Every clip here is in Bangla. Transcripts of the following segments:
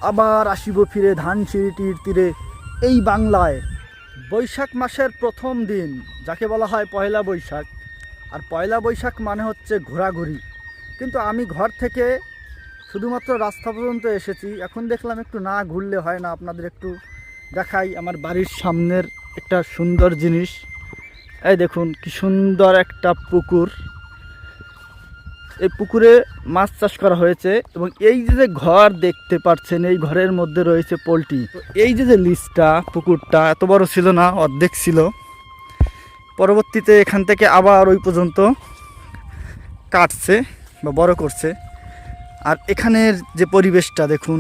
আবার আসিব ফিরে ধানসিঁড়িটির তীরে এই বাংলায়। বৈশাখ মাসের প্রথম দিন, যাকে বলা হয় পয়লা বৈশাখ। আর পয়লা বৈশাখ মানে হচ্ছে ঘোরাঘুরি। কিন্তু আমি ঘর থেকে শুধুমাত্র রাস্তা পর্যন্ত এসেছি। এখন দেখলাম একটু না ঘুরলে হয় না, আপনাদের একটু দেখাই আমার বাড়ির সামনের একটা সুন্দর জিনিস। এই দেখুন কি সুন্দর একটা পুকুর। এই পুকুরে মাছ চাষ করা হয়েছে এবং এই যে ঘর দেখতে পাচ্ছেন, এই ঘরের মধ্যে রয়েছে পোলট্রি। এই যে লিজটা, পুকুরটা এত বড় ছিল না, অর্ধেক ছিল। পরবর্তীতে এখান থেকে আবার ওই পর্যন্ত কাটছে বা বড় করছে। আর এখানের যে পরিবেশটা দেখুন,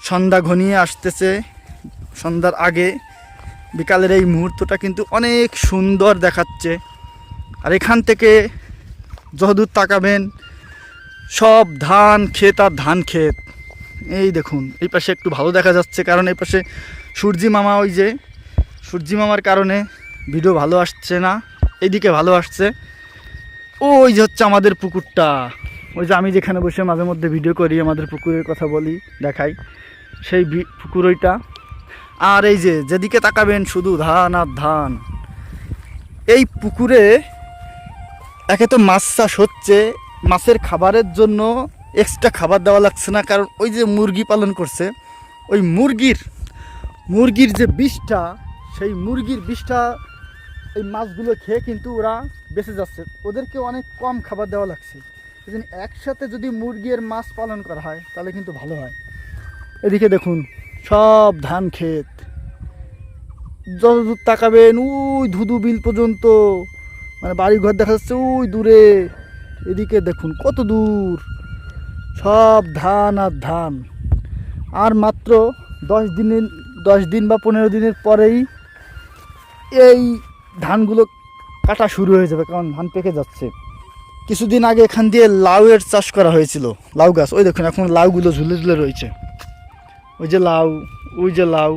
সন্ধ্যা ঘনিয়ে আসতেছে। সন্ধ্যার আগে বিকালের এই মুহূর্তটা কিন্তু অনেক সুন্দর দেখাচ্ছে। আর এখান থেকে যতদূর তাকাবেন সব ধান ক্ষেত আর ধান ক্ষেত। এই দেখুন এই পাশে একটু ভালো দেখা যাচ্ছে, কারণ এই পাশে সূর্যি মামা, ওই যে সূর্যি মামার কারণে ভিডিও ভালো আসছে না, এইদিকে ভালো আসছে। ওই যে হচ্ছে আমাদের পুকুরটা, ওই যে আমি যেখানে বসে মাঝে মধ্যে ভিডিও করি, আমাদের পুকুরের কথা বলি, দেখাই, সেই পুকুর ওইটা। আর এই যে যেদিকে তাকাবেন শুধু ধান আর ধান। এই পুকুরে একে তো মাছ চাষ হচ্ছে, মাছের খাবারের জন্য এক্সট্রা খাবার দেওয়া লাগছে না, কারণ ওই যে মুরগি পালন করছে, ওই মুরগির যে বিষটা, সেই মুরগির বিষটা এই মাছগুলো খেয়ে কিন্তু ওরা বেঁচে যাচ্ছে। ওদেরকে অনেক কম খাবার দেওয়া লাগছে। এই জন্য একসাথে যদি মুরগি আর মাছ পালন করা হয় তাহলে কিন্তু ভালো হয়। এদিকে দেখুন সব ধান ক্ষেত, যতদূর তাকাবেন ওই ধুধু বিল পর্যন্ত, মানে বাড়িঘর দেখা যাচ্ছে ওই দূরে। এদিকে দেখুন কত দূর, সব ধান আর ধান। আর মাত্র 10 দিন বা 15 দিনের পরেই এই ধানগুলো কাটা শুরু হয়ে যাবে, কারণ ধান পেকে যাচ্ছে। কিছুদিন আগে এখান দিয়ে লাউয়ের চাষ করা হয়েছিল, লাউ গাছ। ওই দেখুন এখন লাউগুলো ঝুলে ঝুলে রয়েছে। ওই যে লাউ, ওই যে লাউ।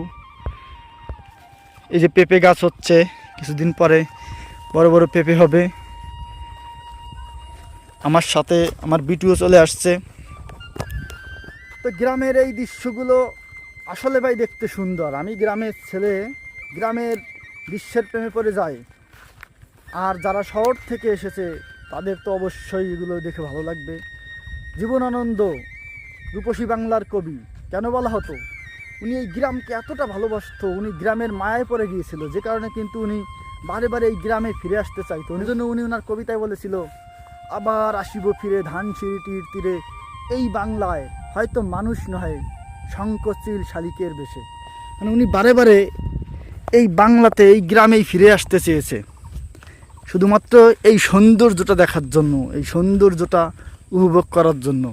এই যে পেঁপে গাছ হচ্ছে, কিছুদিন পরে বড় বড় পেঁপে হবে। আমার সাথে আমার বিটুও চলে আসছে। তো গ্রামের এই দৃশ্যগুলো আসলে ভাই দেখতে সুন্দর। আমি গ্রামের ছেলে, গ্রামের দৃশ্যের প্রেমে পড়ে যাই। আর যারা শহর থেকে এসেছে তাদের তো অবশ্যই এগুলো দেখে ভালো লাগবে। জীবনানন্দ রূপসী বাংলার কবি কেন বলা হতো, উনি এই গ্রামকে এতটা ভালোবাসতো, উনি গ্রামের মায়ায় পড়ে গিয়েছিল, যে কারণে কিন্তু উনি বারে বারে এই গ্রামে ফিরে আসতে চাইতো। ওই জন্য উনি ওনার কবিতায় বলেছিল, আবার আসিব ফিরে ধানসিঁড়িটির তীরে এই বাংলায়, হয়তো মানুষ নয় শঙ্খচিল শালিকের বেশে। মানে উনি বারে বারে এই বাংলাতে, এই গ্রামেই ফিরে আসতে চেয়েছে, শুধুমাত্র এই সৌন্দর্যটা দেখার জন্য, এই সৌন্দর্যটা উপভোগ করার জন্য।